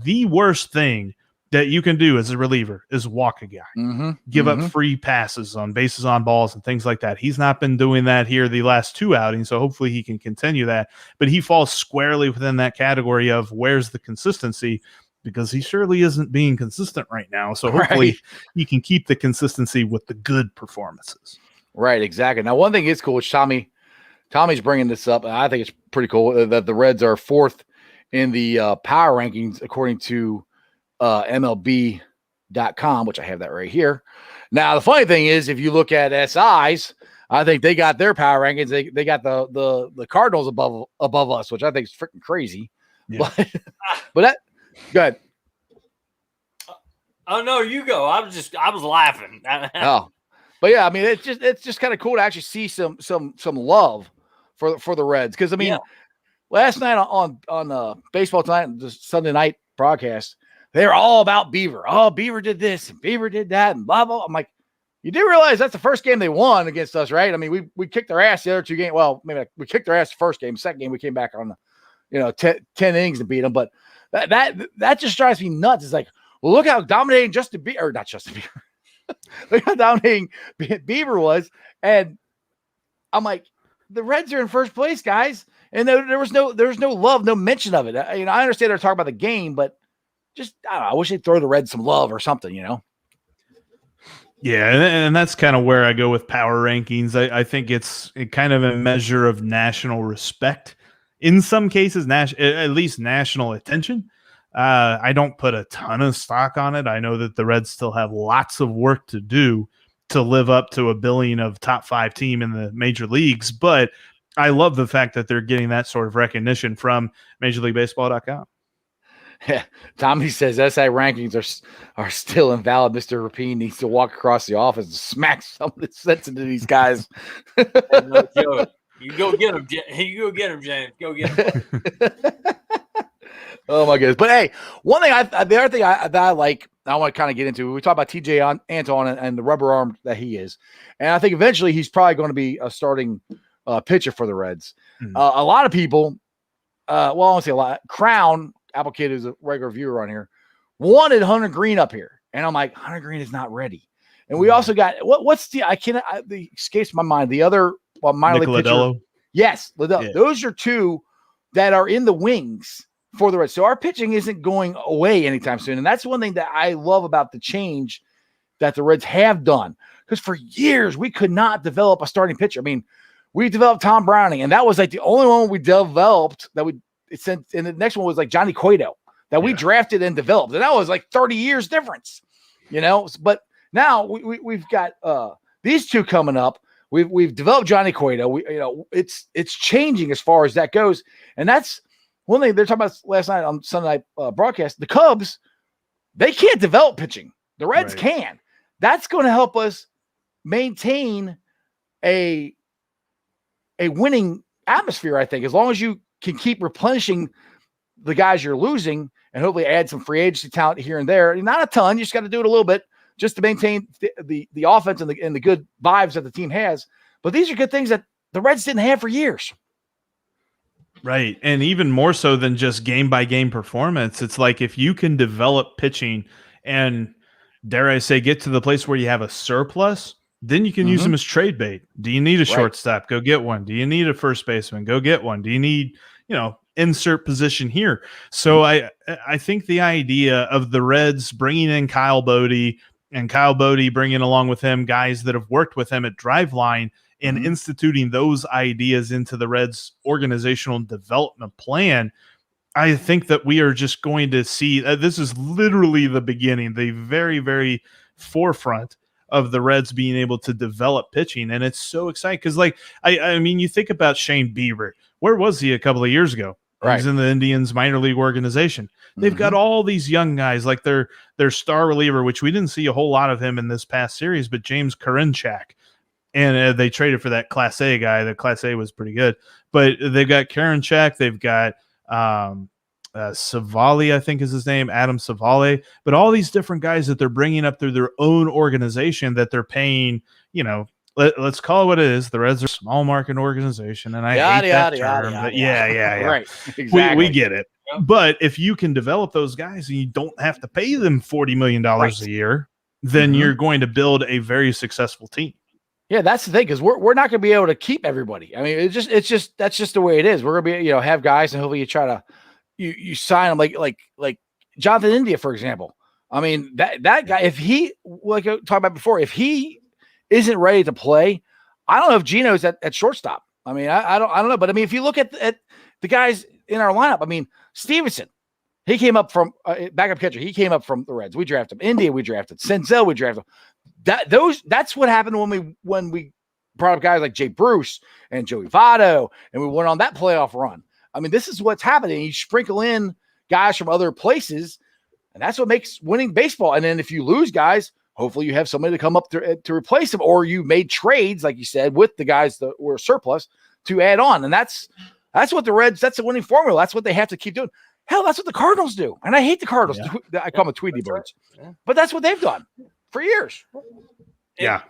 the worst thing that you can do as a reliever is walk a guy, give up free passes on bases on balls and things like that. He's not been doing that here the last 2 outings, so hopefully he can continue that. But he falls squarely within that category of where's the consistency, because he surely isn't being consistent right now. So hopefully he can keep the consistency with the good performances. Right, exactly. Now, one thing is cool, which Tommy's bringing this up, and I think it's pretty cool that the Reds are 4th in the power rankings according to MLB.com, which I have that right here. Now, the funny thing is, if you look at SI's, I think they got their power rankings. They got the Cardinals above us, which I think is freaking crazy. Yeah. But that good. Oh no, you go. I was laughing. Oh, but yeah, I mean, it's just kind of cool to actually see some love for the Reds, because I mean, last night on Baseball Tonight, the Sunday night broadcast, they're all about Beaver. Oh, Beaver did this and Beaver did that and blah, blah. I'm like, you do realize that's the first game they won against us, right? I mean, we kicked their ass the other 2 games. Well, maybe we kicked their ass the first game. Second game, we came back on 10 innings to beat them. But that just drives me nuts. It's like, well, look how dominating not Justin Bieber. Look how dominating Beaver was. And I'm like, the Reds are in first place, guys. And there was no love, no mention of it. I understand they're talking about the game, but just, I don't know, I wish they'd throw the Reds some love or something, Yeah, and that's kind of where I go with power rankings. I think it's kind of a measure of national respect. In some cases, at least national attention. I don't put a ton of stock on it. I know that the Reds still have lots of work to do to live up to a billion of top 5 team in the major leagues, but I love the fact that they're getting that sort of recognition from MajorLeagueBaseball.com. Yeah. Tommy says SI rankings are still invalid. Mr. Rapine needs to walk across the office and smack some of the sense into these guys. No joke. You go get him. You go get him, James. Go get him. Oh my goodness! But hey, one thing the other thing that I like, I want to kind of get into. We talk about TJ Anton and the rubber arm that he is, and I think eventually he's probably going to be a starting pitcher for the Reds. Mm-hmm. A lot of people, well, I won't say a lot. Crown Apple Kid is a regular viewer on here, wanted Hunter Green up here, and I'm like, Hunter Green is not ready. And we also got what's the the escapes my mind. The other minor league pitcher, yes, Liddell. Yeah. Those are two that are in the wings for the Reds. So our pitching isn't going away anytime soon. And that's one thing that I love about the change that the Reds have done. Because for years, we could not develop a starting pitcher. I mean, we developed Tom Browning, and that was like the only one we developed that and the next one was like Johnny Cueto that we drafted and developed. And that was like 30 years difference, But now we've got these two coming up. We've developed Johnny Cueto. It's changing as far as that goes. And that's one thing they're talking about last night on Sunday night broadcast. The Cubs, they can't develop pitching. The Reds can. That's going to help us maintain a winning atmosphere, I think, as long as you can keep replenishing the guys you're losing and hopefully add some free agency talent here and there. Not a ton. You just got to do it a little bit just to maintain the offense and the good vibes that the team has. But these are good things that the Reds didn't have for years. Right. And even more so than just game by game performance, it's like if you can develop pitching and, dare I say, get to the place where you have a surplus, then you can use them as trade bait. Do you need a shortstop? Go get one. Do you need a first baseman? Go get one. Do you need, insert position here? So I think the idea of the Reds bringing in Kyle Bodie and Kyle Bodie bringing along with him guys that have worked with him at Driveline and instituting those ideas into the Reds organizational development plan, I think that we are just going to see this is literally the beginning, the very, very forefront of the Reds being able to develop pitching. And it's so exciting because, I mean, you think about Shane Bieber. Where was he a couple of years ago? Right. He's in the Indians minor league organization. They've got all these young guys, like their star reliever, which we didn't see a whole lot of him in this past series, but James Karinchak. And they traded for that Class A guy. The Class A was pretty good. But they've got Karinchak. They've got Savali, I think is his name, Adam Savali. But all these different guys that they're bringing up through their own organization that they're paying, let's call it what it is. The Reds are a small market organization. And I hate that term. But yeah. Right. Exactly. We get it. But if you can develop those guys and you don't have to pay them $40 million a year, then you're going to build a very successful team. Yeah, that's the thing, because we're not going to be able to keep everybody. I mean, that's just the way it is. We're going to be, have guys, and hopefully you try to you sign them like Jonathan India, for example. I mean, that guy, if he, like I talked about before, if he isn't ready to play, I don't know if Gino's at shortstop. I mean, I don't know, but I mean, if you look at the guys in our lineup, I mean, Stevenson, he came up from backup catcher. He came up from the Reds. We drafted him. India, we drafted Senzel. We drafted him. That's what happened when we brought up guys like Jay Bruce and Joey Votto, and we went on that playoff run. I mean, this is what's happening. You sprinkle in guys from other places, and that's what makes winning baseball. And then if you lose guys, hopefully you have somebody to come up to replace them, or you made trades, like you said, with the guys that were surplus to add on. And that's what the Reds, that's the winning formula. That's what they have to keep doing. Hell, that's what the Cardinals do. And I hate the Cardinals. Yeah. I call them Tweety Birds. Right. Yeah. But that's what they've done for years. Yeah.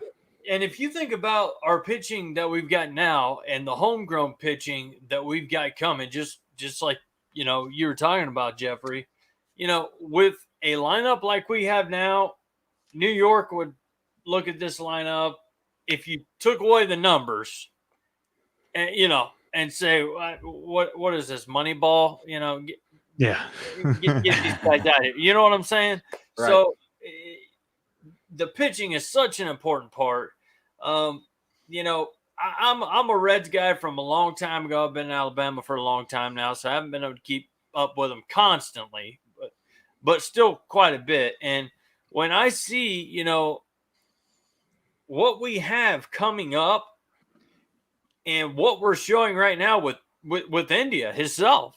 And if you think about our pitching that we've got now and the homegrown pitching that we've got coming, just like, you were talking about, Jeffrey, with a lineup like we have now, New York would look at this lineup if you took away the numbers and, and say, what is this, Moneyball? Yeah. get these guys out of here. You know what I'm saying? Right. So the pitching is such an important part. You know, I'm a Reds guy from a long time ago. I've been in Alabama for a long time now, so I haven't been able to keep up with them constantly, but still quite a bit. And when I see, you know, what we have coming up and what we're showing right now with India himself,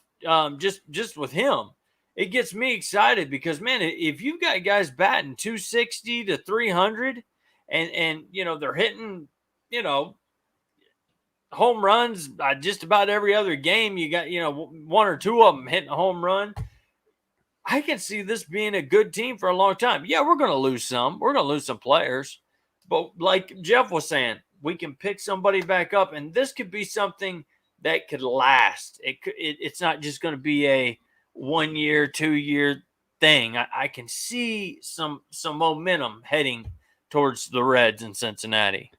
just with him, it gets me excited because, man, if you've got guys batting 260 to 300 and you know, they're hitting, you know, home runs just about every other game, you got, you know, one or two of them hitting a home run. I can see this being a good team for a long time. Yeah, we're going to lose some. We're going to lose some players. But like Jeff was saying, we can pick somebody back up, and this could be something that could last. It's not just going to be a 1 year, 2 year thing. I can see some momentum heading towards the Reds in Cincinnati.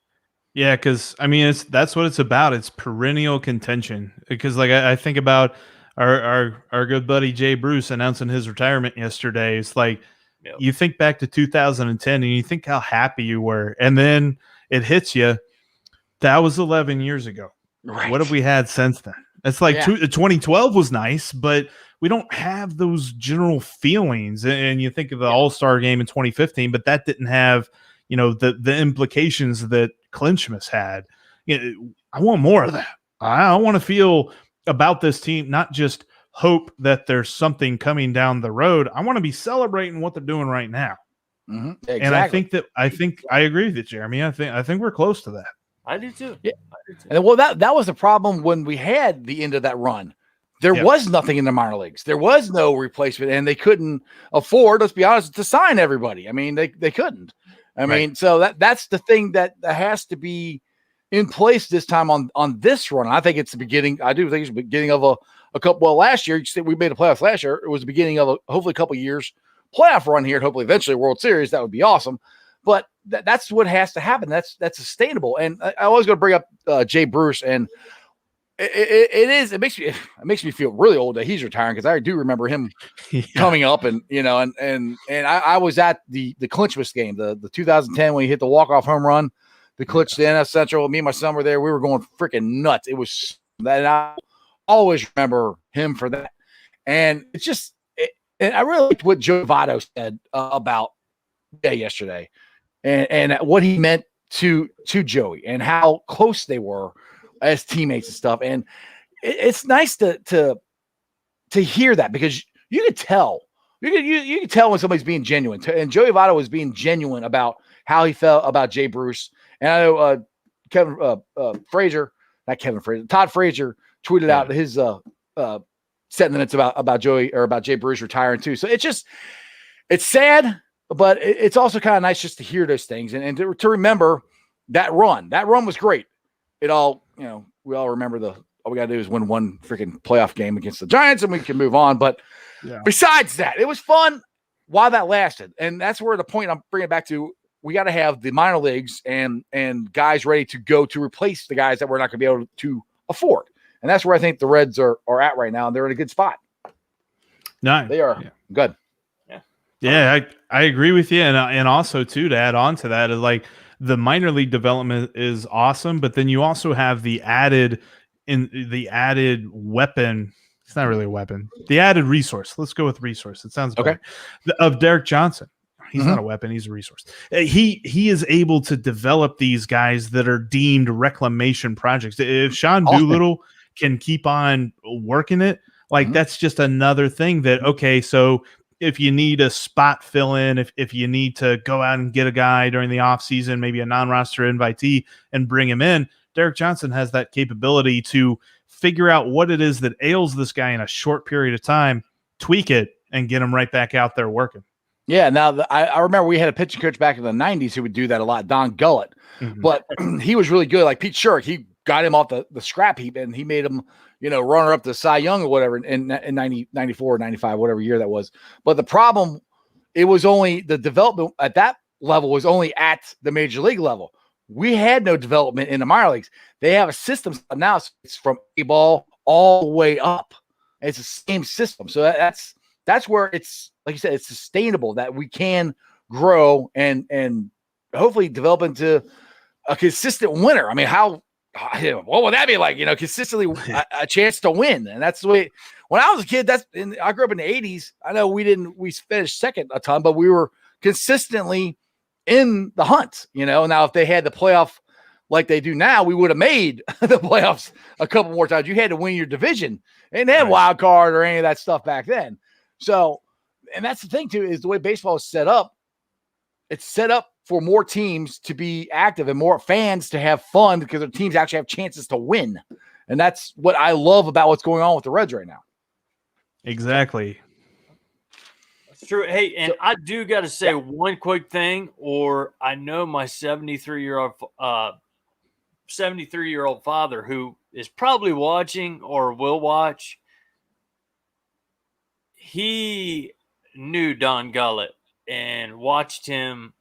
Yeah, because I mean, that's what it's about. It's perennial contention. Because like I think about our good buddy Jay Bruce announcing his retirement yesterday. It's like you think back to 2010 and you think how happy you were, and then it hits you. That was 11 years ago. Right. What have we had since then? It's like 2012 was nice, but we don't have those general feelings. And you think of the All-Star game in 2015, but that didn't have, you know, the implications that Clinchmas had. You know, I want more of that. I want to feel about this team, not just hope that there's something coming down the road. I want to be celebrating what they're doing right now. Mm-hmm. Exactly. And I think I agree with you, Jeremy. I think we're close to that. I do too. Yeah. And well, that was the problem when we had the end of that run. There was nothing in the minor leagues. There was no replacement, and they couldn't afford, let's be honest, to sign everybody. I mean, they couldn't. I mean, so that's the thing that has to be in place this time on this run. I think it's the beginning. I do think it's the beginning of a couple. Well, last year we made the playoffs. Last year it was the beginning of hopefully a couple of years playoff run here, and hopefully eventually a World Series. That would be awesome. But that's what has to happen. That's sustainable. And I always going to bring up Jay Bruce, and it makes me feel really old that he's retiring, because I do remember him coming up, and you know, and I was at the Clinchmas game, the 2010 when he hit the walk-off home run, the clinch the NF Central. Me and my son were there. We were going freaking nuts. It was that, and I always remember him for that. And it's just, and I really liked what Joe Votto said about yesterday, and what he meant to Joey, and how close they were as teammates and stuff. And it's nice to hear that, because you could tell, you could tell when somebody's being genuine. And Joey Votto was being genuine about how he felt about Jay Bruce. And I know Todd Frazier tweeted out his sentiments about Joey, or about Jay Bruce retiring too. So it's sad, but it's also kind of nice just to hear those things and to remember that run. That run was great. It all, you know, we all remember all we got to do is win one freaking playoff game against the Giants and we can move on. But besides that, it was fun while that lasted. And that's where the point I'm bringing it back to. We got to have the minor leagues and guys ready to go to replace the guys that we're not going to be able to afford. And that's where I think the Reds are at right now. And they're in a good spot. No, they are good. Yeah, I agree with you. And also too, to add on to that, is like the minor league development is awesome, but then you also have the added weapon. It's not really a weapon. The added resource. Let's go with resource. It sounds better. Okay. Of Derek Johnson. He's not a weapon. He's a resource. He is able to develop these guys that are deemed reclamation projects. If Sean Doolittle can keep on working it, like that's just another thing that, okay, so if you need a spot fill in, if you need to go out and get a guy during the offseason, maybe a non-roster invitee, and bring him in, Derek Johnson has that capability to figure out what it is that ails this guy in a short period of time, tweak it, and get him right back out there working. Yeah, now I remember we had a pitching coach back in the 90s who would do that a lot, Don Gullett. But he was really good. Like Pete Shirk, he got him off the scrap heap, and he made him, you know, runner up to Cy Young or whatever in 90, 94, 95, whatever year that was. But the problem, it was only the development at that level was only at the major league level. We had no development in the minor leagues. They have a system now. So it's from A-ball all the way up. It's the same system. So that's where it's, like you said, it's sustainable, that we can grow and hopefully develop into a consistent winner. I mean, what would that be like? Consistently a chance to win. And that's the way, when I was a kid, I grew up in the 80s. I know we finished second a ton, but we were consistently in the hunt, Now, if they had the playoff like they do now, we would have made the playoffs a couple more times. You had to win your division, and they had wild card or any of that stuff back then. So, and that's the thing too, is the way baseball is set up. It's set up for more teams to be active and more fans to have fun because their teams actually have chances to win. And that's what I love about what's going on with the Reds right now. Exactly. That's true. Hey, and I do got to say one quick thing, or I know my 73-year-old father, who is probably watching or will watch, he knew Don Gullett and watched him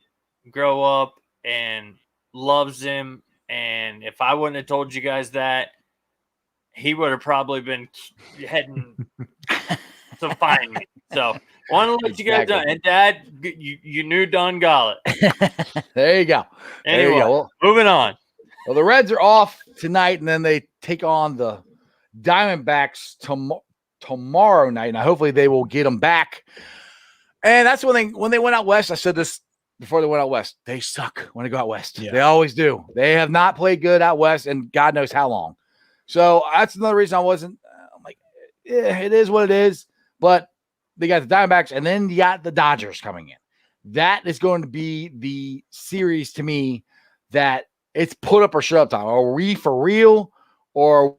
grow up and loves him. And if I wouldn't have told you guys that, he would have probably been heading to find me. So want to let you guys know. And Dad, you knew Don Gullett. There you go. Anyway, there you go. Well, moving on. Well, the Reds are off tonight, and then they take on the Diamondbacks tomorrow night. And hopefully they will get them back. And that's when they went out west. I said this before they went out west. They suck when they go out west. Yeah. They always do. They have not played good out west, and God knows how long. So that's another reason I wasn't. I'm like, yeah, it is what it is. But they got the Diamondbacks, and then you got the Dodgers coming in. That is going to be the series to me that it's put up or shut up time. Are we for real, or are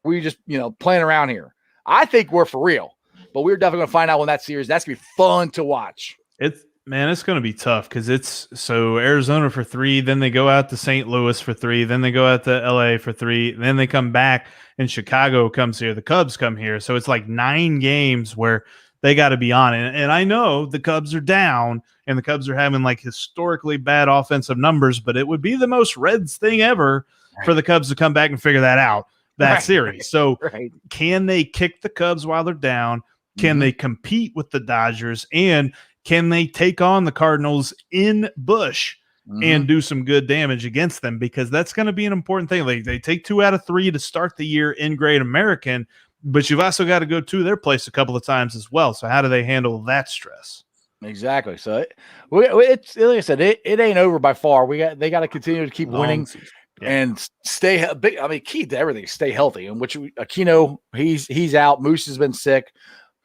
we just playing around here? I think we're for real. But we're definitely going to find out when that series. That's going to be fun to watch. It's going to be tough because it's Arizona for 3, then they go out to St. Louis for 3, then they go out to LA for 3, then they come back and Chicago comes here. The Cubs come here. So it's like 9 games where they got to be on it. And I know the Cubs are down and the Cubs are having like historically bad offensive numbers, but it would be the most Reds thing ever for the Cubs to come back and figure that out, series. So can they kick the Cubs while they're down? Can they compete with the Dodgers, and can they take on the Cardinals in Busch and do some good damage against them? Because that's going to be an important thing. They take 2 out of 3 to start the year in Great American, but you've also got to go to their place a couple of times as well. So how do they handle that stress? Exactly. So it's like I said, it ain't over by far. They got to continue to keep winning. And stay big. I mean, key to everything is stay healthy. In which Aquino, he's out. Moose has been sick.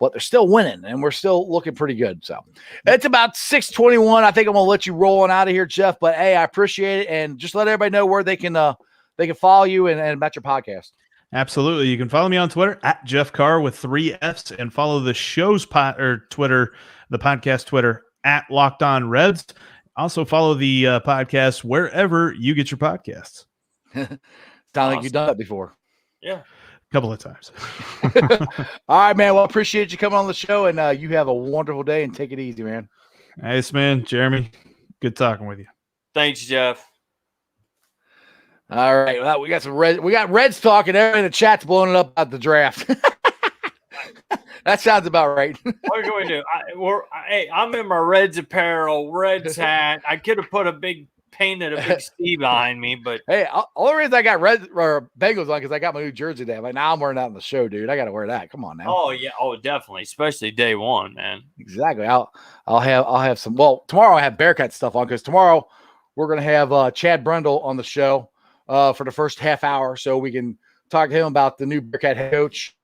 But they're still winning, and we're still looking pretty good. So it's about 6:21. I think I'm going to let you roll on out of here, Jeff. But, hey, I appreciate it. And just let everybody know where they can follow you and about your podcast. Absolutely. You can follow me on Twitter at Jeff Carr with 3 Fs, and follow the show's Twitter, the podcast Twitter at Locked On Reds. Also follow the podcast wherever you get your podcasts. Sound like you've done it before. Yeah. Couple of times. All right, man. Well, appreciate you coming on the show, and you have a wonderful day, and take it easy, man. Nice, man. Jeremy, good talking with you. Thanks, Jeff. All right. Well, we got some Reds talking. Everybody in the chat's blowing it up about the draft. That sounds about right. What are we going to do? I'm in my Reds apparel, Reds hat. I could have put painted a big C behind me, but hey, only reason I got Reds or Bengals on because I got my new jersey today. I'm like, now I'm wearing that on the show, dude. I got to wear that. Come on now. Oh yeah, definitely, especially day one, man. Exactly. I'll have some. Well, tomorrow I have Bearcat stuff on because tomorrow we're gonna have Chad Brundle on the show for the first half hour, so we can talk to him about the new Bearcat head coach,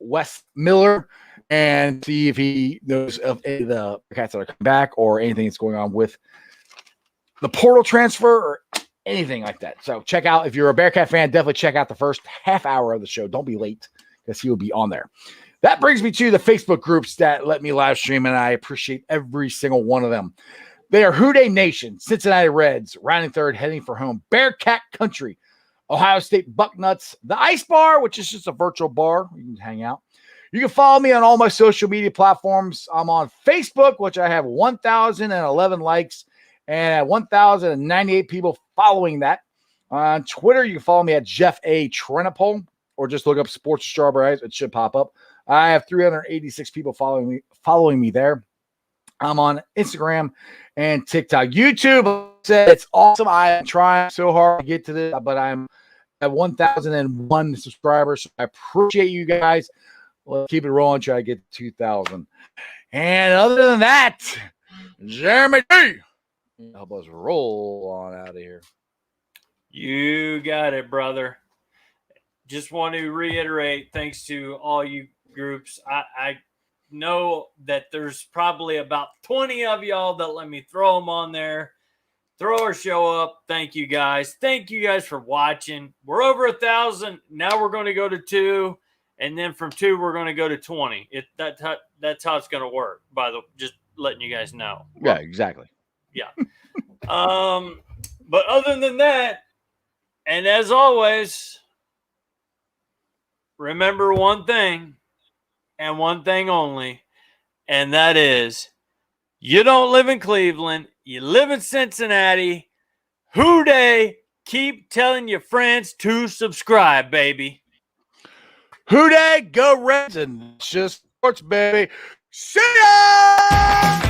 Wes Miller, and see if he knows of any of the Bearcats that are coming back or anything that's going on with the portal transfer or anything like that. So check out, if you're a Bearcat fan, definitely check out the first half hour of the show. Don't be late because he will be on there. That brings me to the Facebook groups that let me live stream, and I appreciate every single one of them. They are Houday Nation, Cincinnati Reds, rounding third, heading for home, Bearcat Country, Ohio State Bucknuts, the Ice Bar, which is just a virtual bar. You can hang out. You can follow me on all my social media platforms. I'm on Facebook, which I have 1,011 likes and 1,098 people following that. On Twitter, you can follow me at Jeff A. Trenopole, or just look up Sports Strawberries. It should pop up. I have 386 people following me there. I'm on Instagram and TikTok. YouTube said it's awesome. I am trying so hard to get to this, but I'm at 1,001 subscribers. So I appreciate you guys. Let's keep it rolling. Try to get to 2,000. And other than that, Jeremy D, help us roll on out of here. You got it, brother. Just want to reiterate, thanks to all you groups. I know that there's probably about 20 of y'all that let me throw them on there. Throw our show up. Thank you guys. Thank you guys for watching. We're over 1,000. Now we're going to go to 2. And then from 2, we're going to go to 20. That's how it's going to work, just letting you guys know. Yeah, exactly. Yeah. But other than that, and as always, remember one thing and one thing only, and that is you don't live in Cleveland. You live in Cincinnati. Who dey? Keep telling your friends to subscribe, baby. Who dey? Go Reds and just sports, baby. See ya!